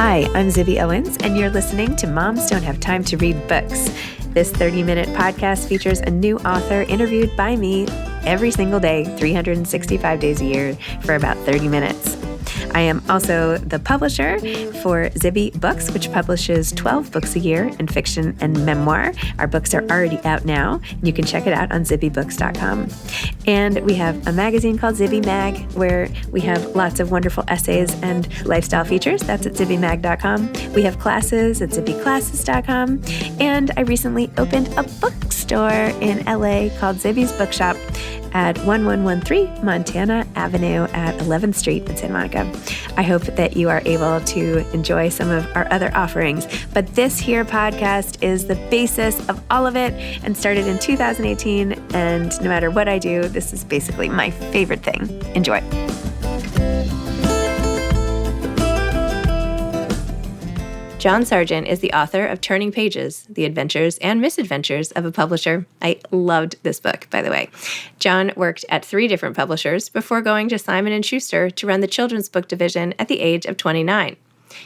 Hi, I'm Zibby Owens, and you're listening to Moms Don't Have Time to Read Books. This 30-minute podcast features a new author interviewed by me every single day, 365 days a year, for about 30 minutes. I am also the publisher for Zibby Books, which publishes 12 books a year in fiction and memoir. Our books are already out now. You can check it out on zibbybooks.com. And we have a magazine called Zibby Mag, where we have lots of wonderful essays and lifestyle features. That's at zibbymag.com. We have classes at zibbyclasses.com. And I recently opened a bookstore in LA called Zibby's Bookshop at 1113 Montana Avenue at 11th Street in Santa Monica. I hope that you are able to enjoy some of our other offerings, but this here podcast is the basis of all of it and started in 2018, and no matter what I do, this is basically my favorite thing. Enjoy. John Sargent is the author of Turning Pages, The Adventures and Misadventures of a Publisher. I loved this book, by the way. John worked at 3 different publishers before going to Simon & Schuster to run the children's book division at the age of 29.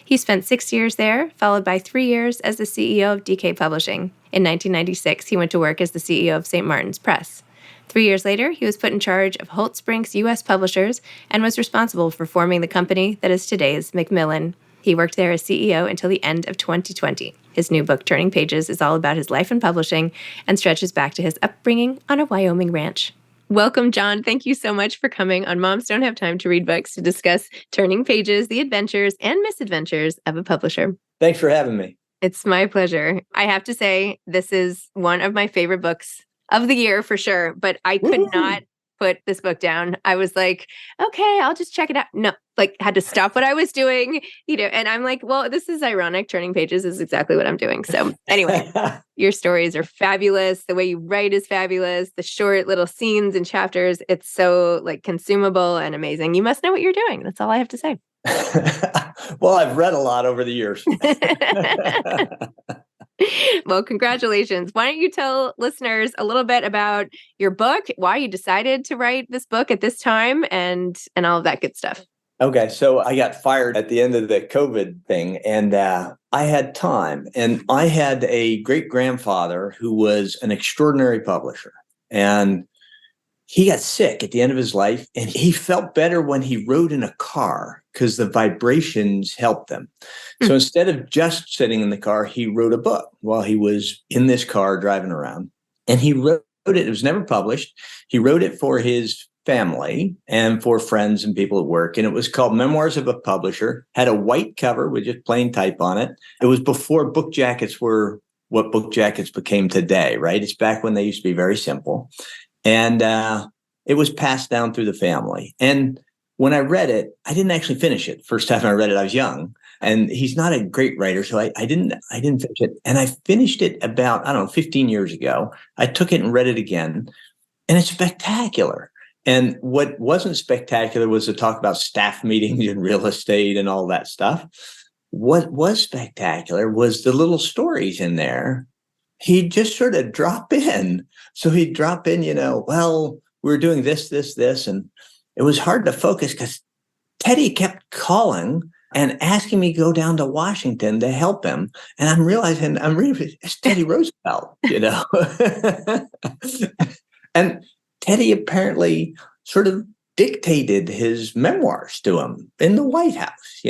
He spent 6 years there, followed by 3 years as the CEO of DK Publishing. In 1996, he went to work as the CEO of St. Martin's Press. 3 years later, he was put in charge of Holt Sprinks U.S. Publishers and was responsible for forming the company that is today's Macmillan. He worked there as CEO until the end of 2020. His new book, Turning Pages, is all about his life in publishing and stretches back to his upbringing on a Wyoming ranch. Welcome, John. Thank you so much for coming on Moms Don't Have Time to Read Books to discuss Turning Pages, The Adventures and Misadventures of a Publisher. Thanks for having me. It's my pleasure. I have to say, this is one of my favorite books of the year for sure, but I could not put this book down. I was like, okay, I'll just check it out. No, had to stop what I was doing, and I'm like, well, this is ironic. Turning Pages is exactly what I'm doing. So anyway, your stories are fabulous. The way you write is fabulous. The short little scenes and chapters, it's so consumable and amazing. You must know what you're doing. That's all I have to say. Well, I've read a lot over the years. Well, congratulations. Why don't you tell listeners a little bit about your book, why you decided to write this book at this time, and all of that good stuff. Okay, so I got fired at the end of the COVID thing, and I had time. And I had a great-grandfather who was an extraordinary publisher. And he got sick at the end of his life, and he felt better when he rode in a car because the vibrations helped him. So instead of just sitting in the car, he wrote a book while he was in this car driving around. And he wrote it. It was never published. He wrote it for his family and for friends and people at work. And it was called Memoirs of a Publisher, had a white cover with just plain type on it. It was before book jackets were what book jackets became today, right? It's back when they used to be very simple. And it was passed down through the family. And when I read it, I didn't actually finish it. First time I read it, I was young. And he's not a great writer, so I didn't finish it. And I finished it about, 15 years ago. I took it and read it again. And it's spectacular. And what wasn't spectacular was to talk about staff meetings and real estate and all that stuff. What was spectacular was the little stories in there. He'd just sort of drop in. So he'd drop in, well, we're doing this. And it was hard to focus because Teddy kept calling and asking me to go down to Washington to help him. And I'm realizing it's Teddy Roosevelt, And Teddy apparently sort of dictated his memoirs to him in the White House.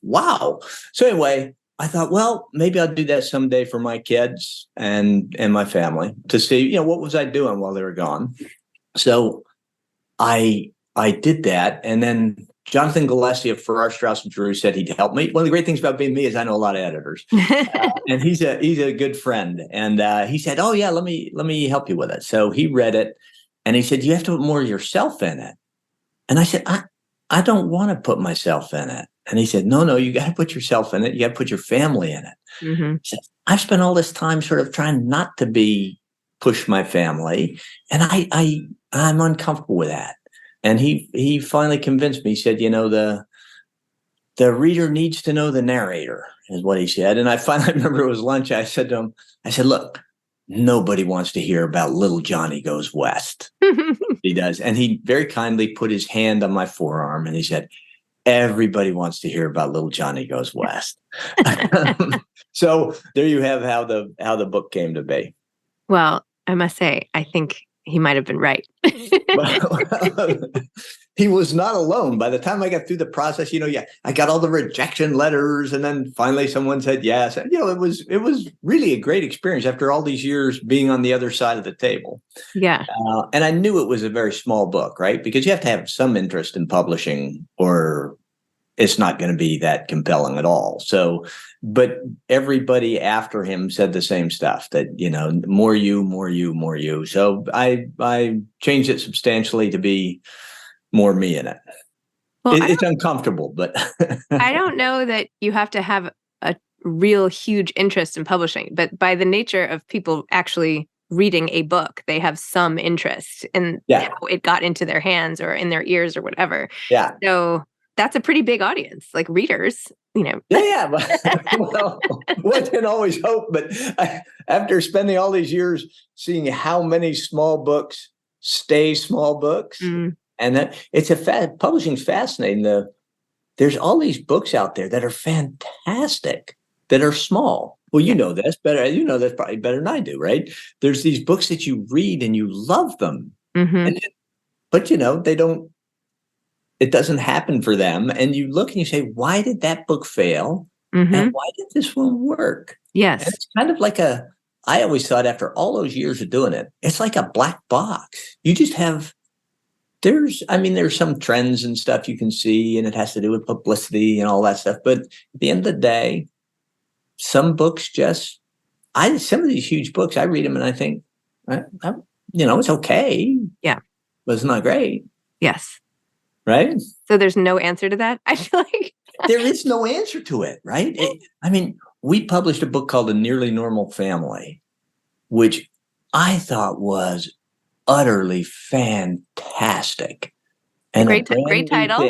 Wow. So anyway, I thought, well, maybe I'll do that someday for my kids and my family to see, what was I doing while they were gone. So I did that. And then Jonathan Gillespie of Farrar, Straus and Giroux said he'd help me. One of the great things about being me is I know a lot of editors, and he's a good friend. And he said, "Oh yeah, let me help you with it." So he read it, and he said, "You have to put more of yourself in it." And I said, "I don't want to put myself in it." And he said, "No, you got to put yourself in it. You got to put your family in it." Mm-hmm. He said, "I've spent all this time sort of trying not to push my family, and I'm uncomfortable with that." And he finally convinced me. He said, the reader needs to know the narrator, is what he said. And I finally remember it was lunch. I said to him, look, nobody wants to hear about little Johnny Goes West. He does. And he very kindly put his hand on my forearm and he said, everybody wants to hear about Little Johnny Goes West. So there you have how the book came to be. Well, I must say, I think he might have been right. He was not alone. By the time I got through the process, I got all the rejection letters, and then finally someone said yes. And, it was really a great experience after all these years being on the other side of the table. Yeah. And I knew it was a very small book, right? Because you have to have some interest in publishing, or it's not going to be that compelling at all. So, but everybody after him said the same stuff, that, more you, more you, more you. So I changed it substantially to be more me in it. Well, it's uncomfortable, but I don't know that you have to have a real huge interest in publishing, but by the nature of people actually reading a book, they have some interest in how it got into their hands or in their ears or whatever. Yeah. So that's a pretty big audience, like readers, Yeah. Well, one can always hope, but after spending all these years seeing how many small books stay small books, and that publishing's fascinating. There's all these books out there that are fantastic, that are small. Well, you know this better. You know this probably better than I do, right? There's these books that you read and you love them, but they don't. It doesn't happen for them. And you look and you say, why did that book fail? And why did this one work? Yes. And it's kind of like I always thought after all those years of doing it, it's like a black box. You just have, there's some trends and stuff you can see, and it has to do with publicity and all that stuff. But at the end of the day, some books some of these huge books, I read them and I think, it's okay. Yeah. But it's not great. Yes. Right? So there's no answer to that? I feel like there is no answer to it, right? We published a book called A Nearly Normal Family, which I thought was utterly fantastic. And great title.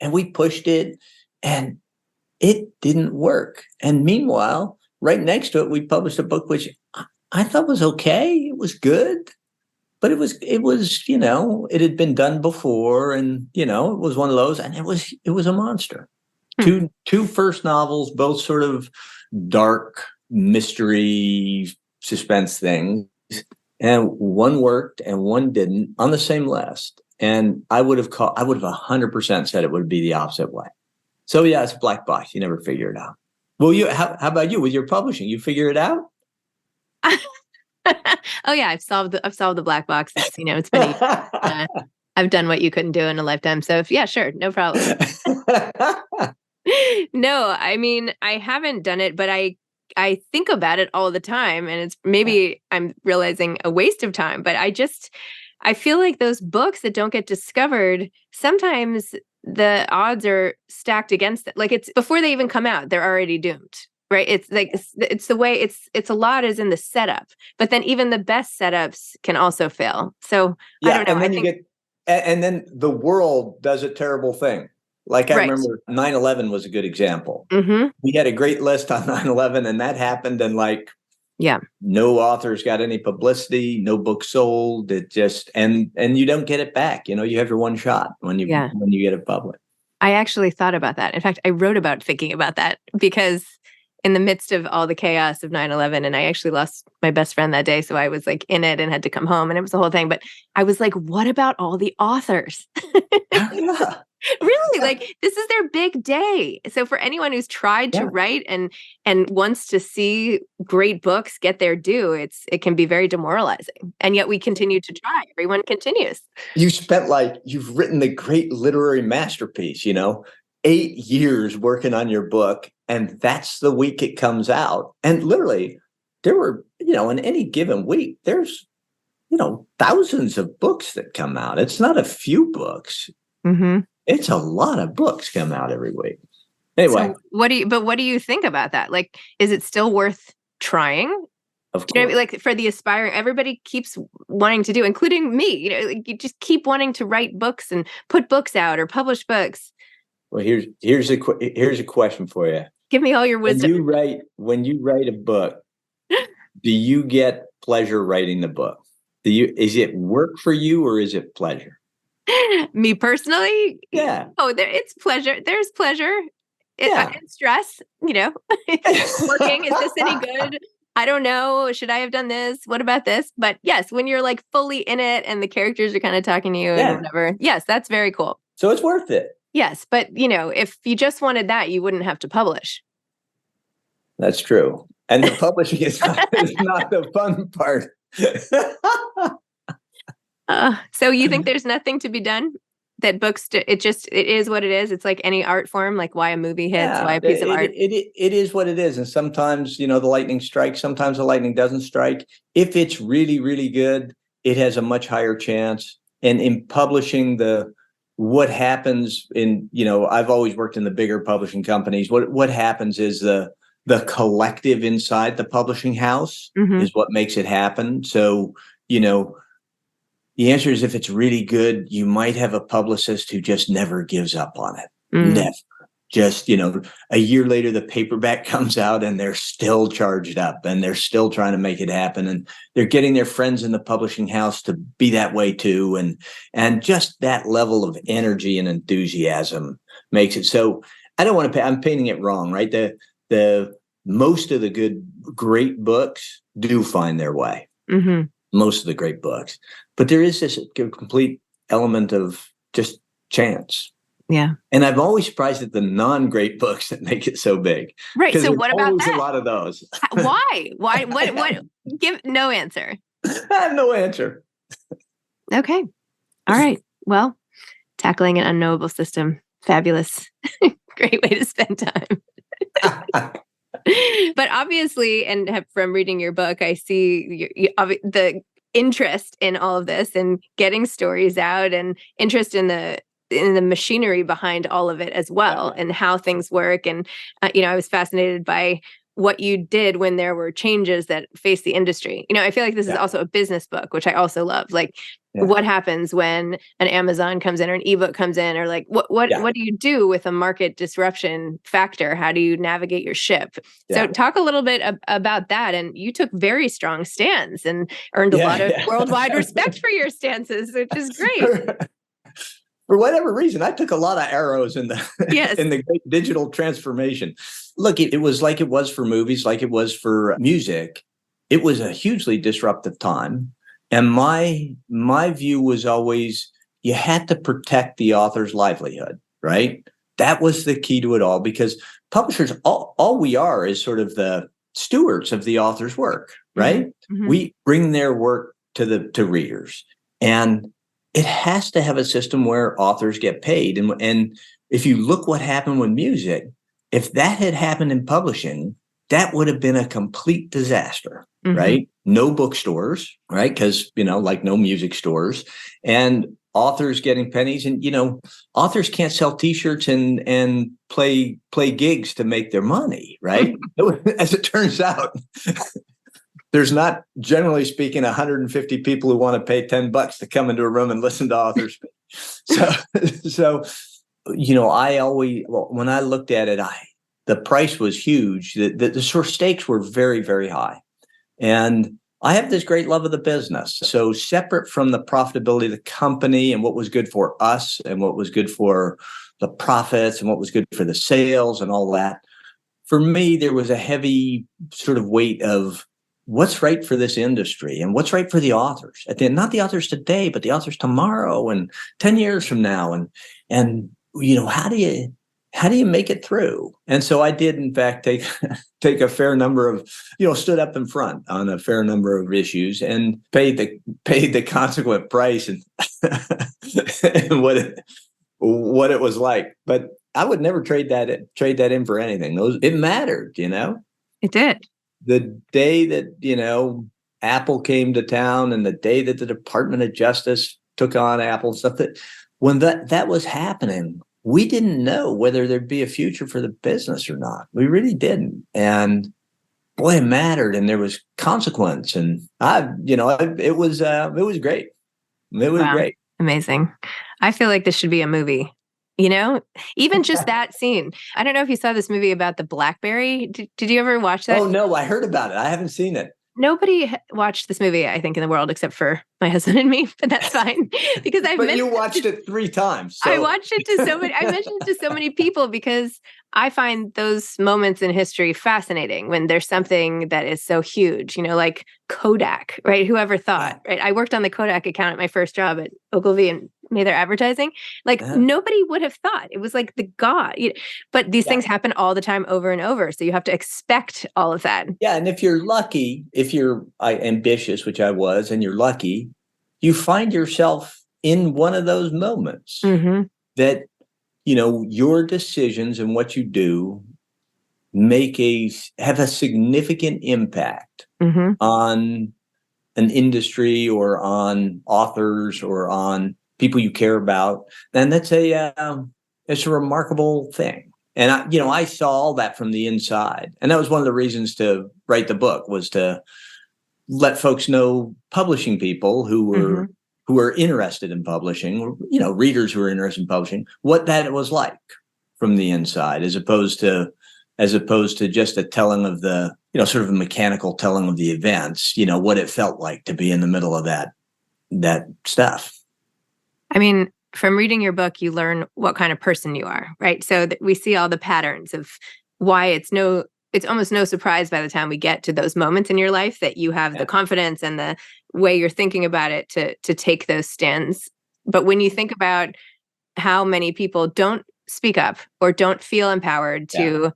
And we pushed it, and it didn't work. And meanwhile, right next to it, we published a book which I thought was okay. It was good. But it was, it had been done before, and, it was one of those, and it was a monster. Two first novels, both sort of dark mystery suspense things, and one worked and one didn't on the same list. And I would have 100% said it would be the opposite way. So yeah, it's a black box. You never figure it out. Well, how about you with your publishing? You figure it out? Oh yeah, I've solved the black box. It's been I've done what you couldn't do in a lifetime. So yeah, sure, no problem. No, I haven't done it, but I think about it all the time, and it's maybe I'm realizing a waste of time, but I feel like those books that don't get discovered, sometimes the odds are stacked against it. Like, it's before they even come out, they're already doomed. Right. It's like, it's the way it's a lot is in the setup, but then even the best setups can also fail. So I don't know. And then the world does a terrible thing. Like I remember 9/11 was a good example. We had a great list on 9/11, and that happened. And no authors got any publicity, no book sold. It just, and you don't get it back. You have your one shot when you get it public. I actually thought about that. In fact, I wrote about thinking about that because in the midst of all the chaos of 9/11, and I actually lost my best friend that day. So I was like in it and had to come home, and it was the whole thing. But I was like, what about all the authors? Really? Like, this is their big day. So for anyone who's tried to write and wants to see great books get their due, it can be very demoralizing. And yet we continue to try. Everyone continues. You've written the great literary masterpiece, 8 years working on your book, and that's the week it comes out. And literally, there were, in any given week, there's, thousands of books that come out. It's not a few books. It's a lot of books come out every week. Anyway. So what do you think about that? Like, is it still worth trying? Of course. Like, for the aspiring, everybody keeps wanting to do, including me, you just keep wanting to write books and put books out or publish books. Well, here's a question for you. Give me all your wisdom. When you write a book, do you get pleasure writing the book? Is it work for you, or is it pleasure? Me personally, Yeah. it's pleasure. There's pleasure. Yeah. And stress, working. Is this any good? I don't know. Should I have done this? What about this? But yes, when you're like fully in it and the characters are kind of talking to you and Yeah. whatever. Yes, that's very cool. So it's worth it. Yes. But, if you just wanted that, you wouldn't have to publish. That's true. And the publishing is not the fun part. So you think there's nothing to be done? That books, it is what it is. It's like any art form, like why a movie hits, why a piece of art. It is what it is. And sometimes, the lightning strikes. Sometimes the lightning doesn't strike. If it's really, really good, it has a much higher chance. And in publishing, what happens I've always worked in the bigger publishing companies. What happens is the collective inside the publishing house is what makes it happen. So, the answer is if it's really good, you might have a publicist who just never gives up on it. Never. Just, a year later, the paperback comes out and they're still charged up and they're still trying to make it happen. And they're getting their friends in the publishing house to be that way too. And just that level of energy and enthusiasm makes it. So I don't want to, I'm painting it wrong, right? The most of the great books do find their way. Mm-hmm. Most of the great books. But there is this complete element of just chance. Yeah. And I'm always surprised at the non-great books that make it so big. Right. So what about that? A lot of those. Why? What? Give no answer. I have no answer. Okay. All right. Well, tackling an unknowable system. Fabulous. Great way to spend time. But obviously, and from reading your book, I see the interest in all of this and getting stories out and interest in the machinery behind all of it as well and how things work. And, I was fascinated by what you did when there were changes that faced the industry. I feel like this is also a business book, which I also love. Like what happens when an Amazon comes in or an ebook comes in, or like what do you do with a market disruption factor? How do you navigate your ship? So talk a little bit about that. And you took very strong stands and earned a lot of worldwide respect for your stances, which is great. For whatever reason, I took a lot of arrows in the in the great digital transformation. Look, it was like it was for movies, like it was for music. It was a hugely disruptive time. And my view was always you had to protect the author's livelihood, right? That was the key to it all, because publishers, all we are is sort of the stewards of the author's work, right? Mm-hmm. We bring their work to readers. And it has to have a system where authors get paid. And if you look what happened with music, if that had happened in publishing, that would have been a complete disaster, right? No bookstores, right? Because, like no music stores, and authors getting pennies. And, authors can't sell T-shirts and play gigs to make their money, right? As it turns out. There's not, generally speaking, 150 people who want to pay $10 to come into a room and listen to authors. So, I always, when I looked at it, the price was huge. The sort of stakes were very, very high. And I have this great love of the business. So separate from the profitability of the company and what was good for us and what was good for the profits and what was good for the sales and all that, for me, there was a heavy sort of weight of what's right for this industry and what's right for the authors. Not the authors today, but the authors tomorrow and 10 years from now. And how do you make it through? And so I did, in fact, take a fair number of, stood up in front on a fair number of issues and paid the consequent price and, and what it was like. But I would never trade that in for anything. It mattered, It did. The day that, Apple came to town and the day that the Department of Justice took on Apple stuff, when that was happening, we didn't know whether there'd be a future for the business or not. We really didn't. And boy, it mattered. And there was consequence. And it was great. It was great. Amazing. I feel like this should be a movie. Even just that scene. I don't know if you saw this movie about the BlackBerry. Did you ever watch that? Oh, no, I heard about it. I haven't seen it. Nobody watched this movie, I think, in the world except for my husband and me, but that's fine because But you watched it 3 times. I watched it to so many, I mentioned it to so many people because I find those moments in history fascinating when there's something that is so huge, like Kodak, right? Whoever thought, right? I worked on the Kodak account at my first job at Ogilvy and made their advertising. Like nobody would have thought. It was like the God. But these things happen all the time over and over. So you have to expect all of that. Yeah. And if you're lucky, if you're ambitious, which I was, and you're lucky, you find yourself in one of those moments that, your decisions and what you do have a significant impact on an industry or on authors or on people you care about. And that's it's a remarkable thing. And I saw all that from the inside. And that was one of the reasons to write the book, was to let folks know, publishing people who were interested in publishing, readers who were interested in publishing, what that was like from the inside, as opposed to just a telling of the, sort of a mechanical telling of the events, what it felt like to be in the middle of that stuff. I mean, from reading your book, you learn what kind of person you are, right? So that we see all the patterns of why it's almost no surprise by the time we get to those moments in your life that you have the confidence and the way you're thinking about it to take those stands. But when you think about how many people don't speak up or don't feel empowered to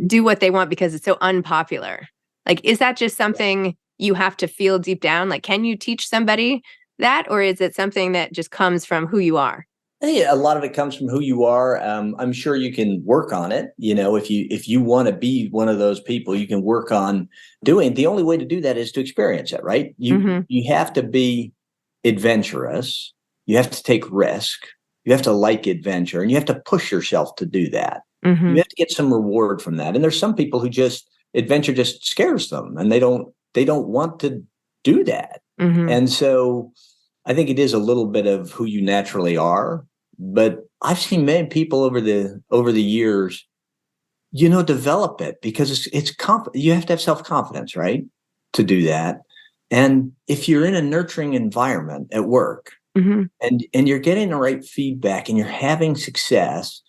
do what they want because it's so unpopular, like, is that just something you have to feel deep down? Like, can you teach somebody that, or is it something that just comes from who you are? A lot of it comes from who you are. I'm sure you can work on it. If you want to be one of those people, you can work on doing. The only way to do that is to experience it, right? You have to be adventurous. You have to take risk. You have to like adventure, and you have to push yourself to do that. You have to get some reward from that. And there's some people who adventure just scares them, and they don't want to do that. And so I think it is a little bit of who you naturally are. But I've seen many people over the years, develop it, because it's you have to have self-confidence, right, to do that. And if you're in a nurturing environment at work and you're getting the right feedback and you're having success,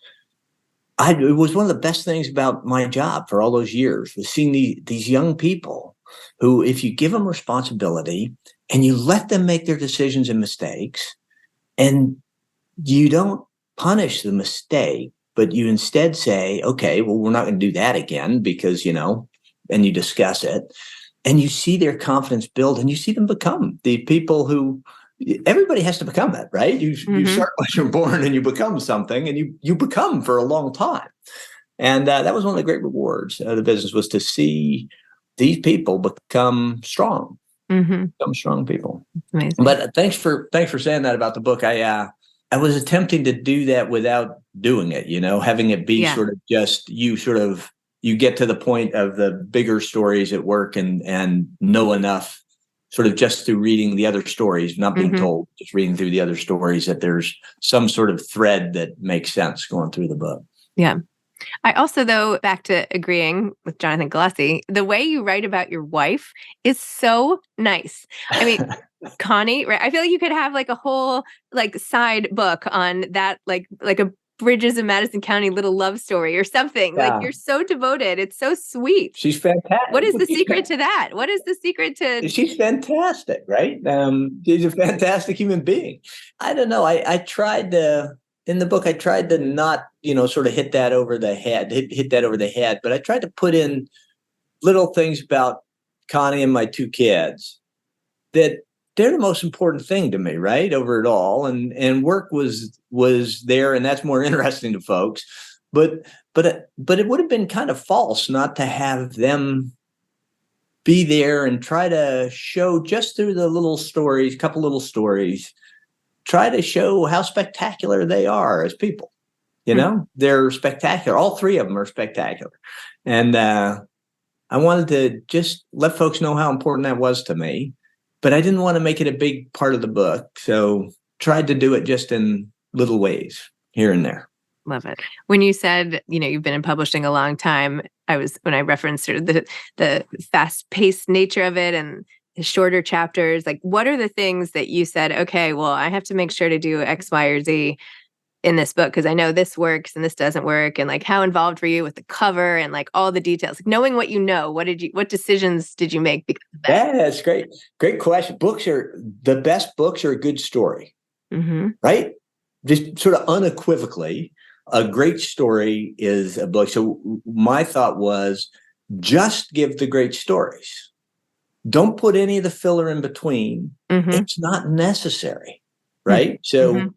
it was one of the best things about my job for all those years, was seeing these young people who, if you give them responsibility and you let them make their decisions and mistakes, and you don't punish the mistake, but you instead say, okay, well, we're not going to do that again because, and you discuss it, and you see their confidence build, and you see them become the people who everybody has to become that, right? You start when you're born and you become something, and you become for a long time. And that was one of the great rewards of the business, was to see these people become strong, become strong people. Amazing. But thanks for saying that about the book. I was attempting to do that without doing it, having it be sort of just you get to the point of the bigger stories at work and know enough, sort of just through reading the other stories, not being told, just reading through the other stories, that there's some sort of thread that makes sense going through the book. Yeah. I also, though, back to agreeing with Jonathan Galassi, the way you write about your wife is so nice. I mean, Connie, right? I feel like you could have like a whole side book on that, like a Bridges of Madison County little love story or something. Yeah. Like, you're so devoted. It's so sweet. She's fantastic. What is the secret to that? What is the secret to? She's fantastic, right? She's a fantastic human being. I don't know. I tried to. In the book, I tried to not, sort of hit that over the head, but I tried to put in little things about Connie and my 2 kids that they're the most important thing to me, right, over it all. And work was there, and that's more interesting to folks. But it would have been kind of false not to have them be there and try to show, just through the little stories, couple little stories, try to show how spectacular they are as people. They're spectacular. All 3 of them are spectacular. And I wanted to just let folks know how important that was to me, but I didn't want to make it a big part of the book. So tried to do it just in little ways here and there. Love it. When you said, you've been in publishing a long time, when I referenced sort of the fast-paced nature of it and shorter chapters? Like, what are the things that you said, okay, well, I have to make sure to do X, Y, or Z in this book because I know this works and this doesn't work? And like, how involved were you with the cover and like all the details? Like, knowing what you know, what decisions did you make because of that? Yeah, that's great. Great question. The best books are a good story, right? Just sort of unequivocally, a great story is a book. So my thought was just give the great stories. Don't put any of the filler in between. It's not necessary, right? So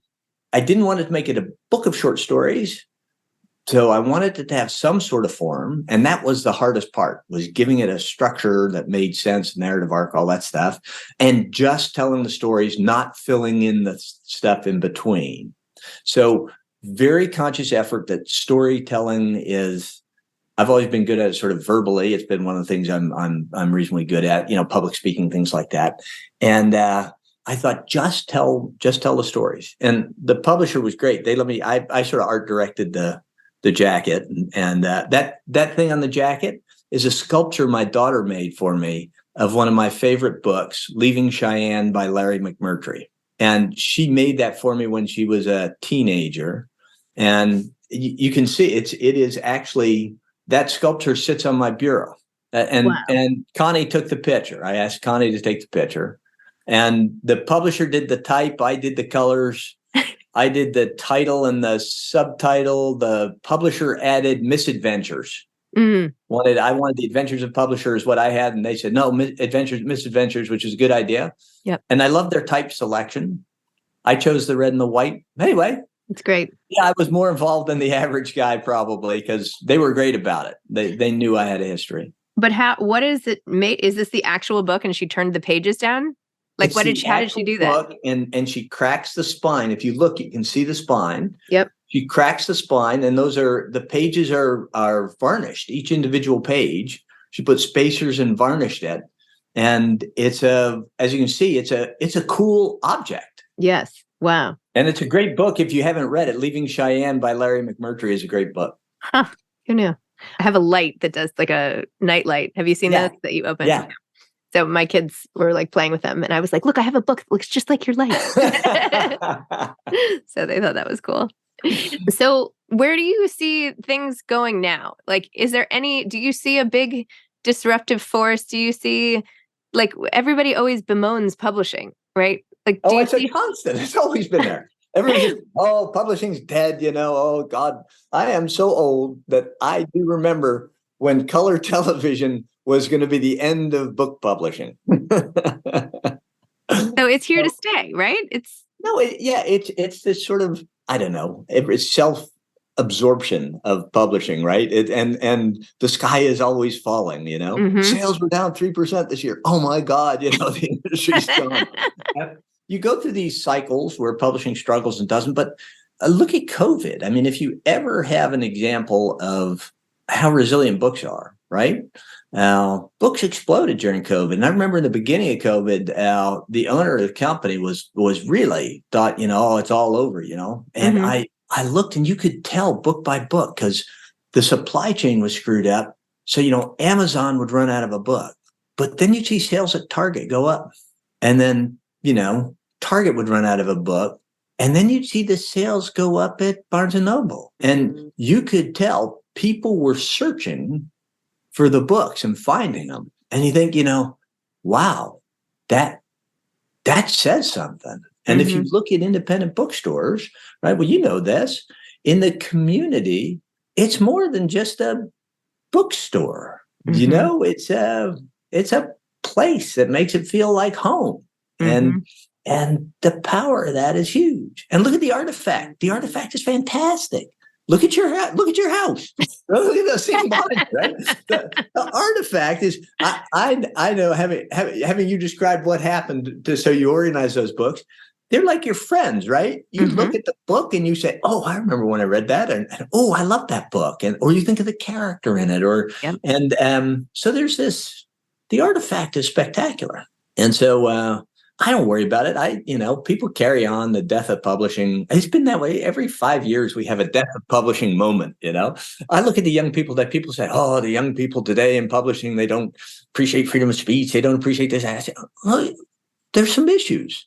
I didn't want to make it a book of short stories. So I wanted it to have some sort of form. And that was the hardest part, was giving it a structure that made sense, narrative arc, all that stuff. And just telling the stories, not filling in the stuff in between. So very conscious effort that storytelling is, I've always been good at it sort of verbally. It's been one of the things I'm reasonably good at, public speaking, things like that. And I thought, just tell the stories. And the publisher was great. They let me, I sort of art directed the jacket. And that thing on the jacket is a sculpture my daughter made for me of one of my favorite books, Leaving Cheyenne by Larry McMurtry. And she made that for me when she was a teenager. And you can see it is actually, that sculpture sits on my bureau. And Connie took the picture. I asked Connie to take the picture. And the publisher did the type. I did the colors. I did the title and the subtitle. The publisher added misadventures. I wanted the adventures of publishers, what I had. And they said, no, adventures, misadventures, which is a good idea. Yep. And I love their type selection. I chose the red and the white. Anyway. It's great. Yeah, I was more involved than the average guy probably because they were great about it. They knew I had a history. But what is it made? Is this the actual book and she turned the pages down? Like, how did she do that? And she cracks the spine. If you look, you can see the spine. Yep. She cracks the spine, and the pages are varnished. Each individual page, she put spacers and varnished it. And as you can see, it's a cool object. Yes. Wow. And it's a great book. If you haven't read it, Leaving Cheyenne by Larry McMurtry is a great book. Huh. Who knew? I have a light that does like a night light. Have you seen those that you open? Yeah. So my kids were like playing with them and I was like, look, I have a book that looks just like your light. So they thought that was cool. So where do you see things going now? Like, do you see a big disruptive force? Do you see, like, everybody always bemoans publishing, right? Like, it's a constant. It's always been there. Everybody's just, publishing's dead, Oh, God. I am so old that I do remember when color television was going to be the end of book publishing. So it's here to stay, right? It's this sort of, I don't know, it's self-absorption of publishing, right? And the sky is always falling, Sales were down 3% this year. Oh my God, the industry's gone. You go through these cycles where publishing struggles and doesn't, but look at COVID. I mean, if you ever have an example of how resilient books are, right? Books exploded during COVID. And I remember in the beginning of COVID, the owner of the company was really thought, it's all over, And I looked and you could tell book by book because the supply chain was screwed up. So, Amazon would run out of a book, but then you'd see sales at Target go up. And then, Target would run out of a book. And then you'd see the sales go up at Barnes & Noble. And you could tell people were searching for the books and finding them. And you think, wow, that says something. And if you look at independent bookstores, right, well, you know this, in the community, it's more than just a bookstore. It's a place that makes it feel like home. And the power of that is huge. And look at the artifact. The artifact is fantastic. Look at your house. Look at those things behind you, right? The artifact is, I know, having you describe what happened so you organize those books, they're like your friends, right? You look at the book and you say, oh, I remember when I read that. And oh, I love that book. Or you think of the character in it. So there's the artifact is spectacular. And so I don't worry about it. People carry on the death of publishing. It's been that way. Every 5 years, we have a death of publishing moment. I look at the young people that people say, oh, the young people today in publishing, they don't appreciate freedom of speech. They don't appreciate this. I say, well, there's some issues,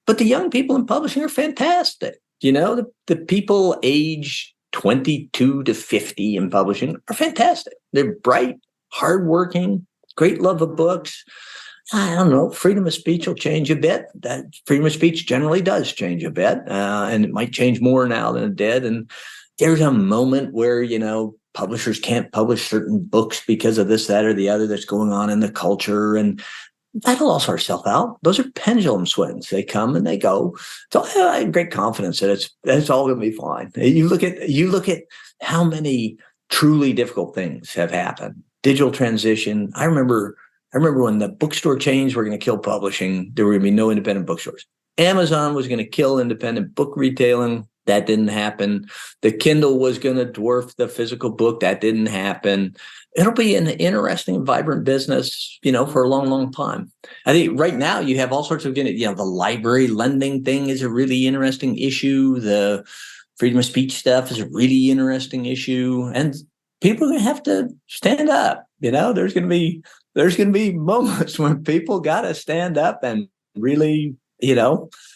but the young people in publishing are fantastic. The people age 22 to 50 in publishing are fantastic. They're bright, hardworking, great love of books. I don't know. Freedom of speech will change a bit. That freedom of speech generally does change a bit, and it might change more now than it did. And there's a moment where publishers can't publish certain books because of this, that, or the other that's going on in the culture, and that'll all sort itself out. Those are pendulum swings. They come and they go. So I have great confidence that it's all going to be fine. You look at how many truly difficult things have happened. Digital transition. I remember when the bookstore chains were going to kill publishing, there were going to be no independent bookstores. Amazon was going to kill independent book retailing. That didn't happen. The Kindle was going to dwarf the physical book. That didn't happen. It'll be an interesting, vibrant business, for a long, long time. I think right now you have all sorts of, the library lending thing is a really interesting issue. The freedom of speech stuff is a really interesting issue. And people are going to have to stand up. There's going to be moments when people got to stand up and really,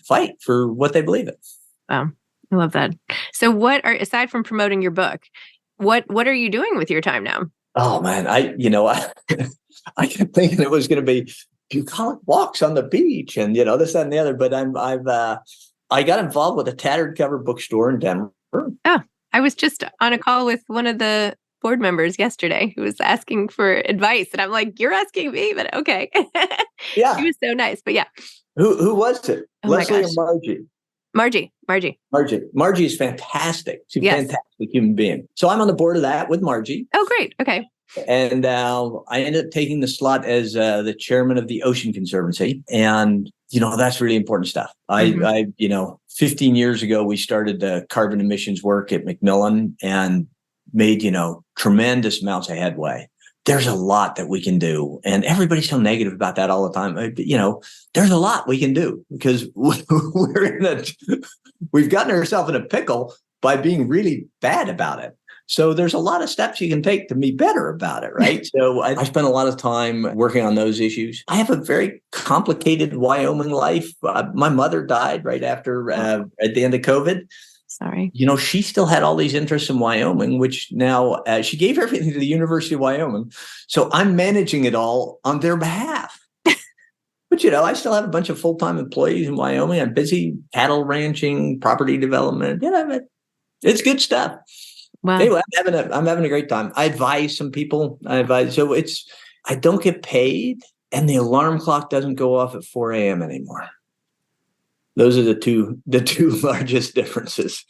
fight for what they believe in. Wow. I love that. So aside from promoting your book, what are you doing with your time now? Oh man, I kept thinking it was going to be bucolic walks on the beach and this, that, and the other. But I got involved with a tattered cover bookstore in Denver. Oh, I was just on a call with one of the board members yesterday who was asking for advice, and I'm like, "You're asking me, but okay." Yeah, he was so nice. But yeah, who was it? Oh Leslie or Margie? Margie is fantastic. She's a fantastic human being. So I'm on the board of that with Margie. Oh, great. Okay. And I ended up taking the slot as the chairman of the Ocean Conservancy. And, that's really important stuff. I 15 years ago, we started the carbon emissions work at Macmillan and made, tremendous amounts of headway. There's a lot that we can do. And everybody's so negative about that all the time. There's a lot we can do because we've gotten ourselves in a pickle by being really bad about it. So there's a lot of steps you can take to be better about it, right? So I spent a lot of time working on those issues. I have a very complicated Wyoming life. My mother died right after, at the end of COVID. Sorry. She still had all these interests in Wyoming, which now she gave everything to the University of Wyoming. So I'm managing it all on their behalf. But, I still have a bunch of full-time employees in Wyoming. I'm busy cattle ranching, property development. It's good stuff. Wow. Anyway, I'm having a great time. I advise some people. So I don't get paid, and the alarm clock doesn't go off at 4 a.m. anymore. Those are the two largest differences.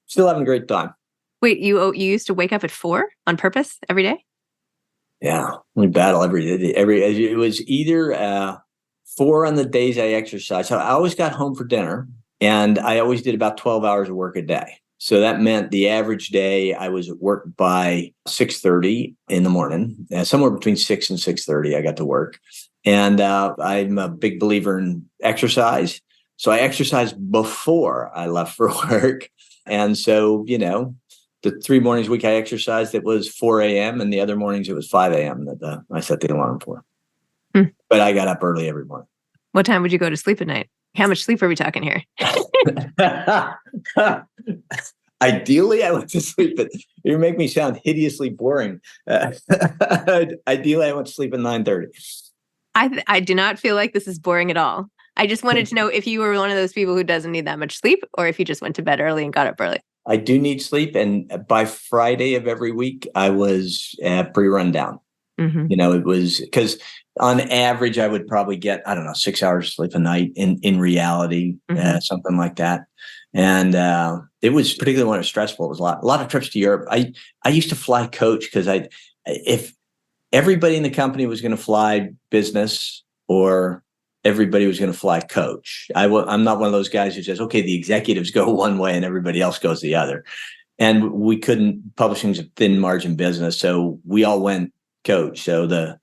Still having a great time. Wait, you used to wake up at 4 on purpose every day? Yeah, we battle every day. It was either 4 on the days I exercised. So I always got home for dinner, and I always did about 12 hours of work a day. So that meant the average day I was at work by 6:30 in the morning, somewhere between 6 and 6:30. I got to work, and I'm a big believer in exercise. So I exercised before I left for work. And so, the 3 mornings a week I exercised, it was 4 a.m. and the other mornings it was 5 a.m. that I set the alarm for. But I got up early every morning. What time would you go to sleep at night? How much sleep are we talking here? Ideally, I went to sleep you make me sound hideously boring. Ideally, I went to sleep at 9:30. I do not feel like this is boring at all. I just wanted to know if you were one of those people who doesn't need that much sleep or if you just went to bed early and got up early. I do need sleep. And by Friday of every week, I was pretty run down. Mm-hmm. It was because on average, I would probably get, 6 hours of sleep a night in reality, something like that. And it was particularly when it was stressful. It was a lot of trips to Europe. I used to fly coach because if everybody in the company was going to fly business or everybody was going to fly coach. I'm not one of those guys who says, okay, the executives go one way and everybody else goes the other. And we couldn't, publishing's a thin margin business. So we all went coach. So the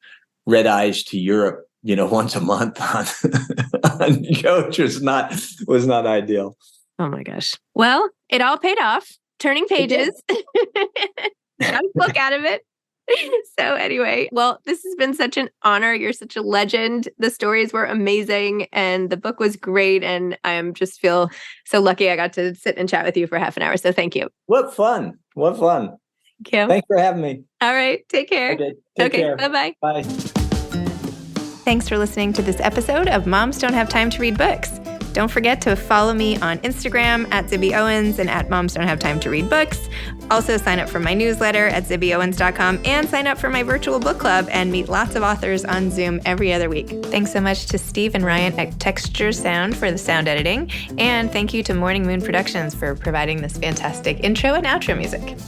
red eyes to Europe once a month on Coach was not ideal. Oh my gosh. Well, it all paid off. Turning pages. Got a book out of it. So anyway, well, this has been such an honor. You're such a legend. The stories were amazing and the book was great. And I just feel so lucky I got to sit and chat with you for half an hour. So thank you. What fun. Thank you. Thanks for having me. All right. Take care. Okay. Take care. Bye-bye. Bye. Thanks for listening to this episode of Moms Don't Have Time to Read Books. Don't forget to follow me on Instagram at Zibby Owens and at Moms Don't Have Time to Read Books. Also sign up for my newsletter at zibbyowens.com and sign up for my virtual book club and meet lots of authors on Zoom every other week. Thanks so much to Steve and Ryan at Texture Sound for the sound editing. And thank you to Morning Moon Productions for providing this fantastic intro and outro music.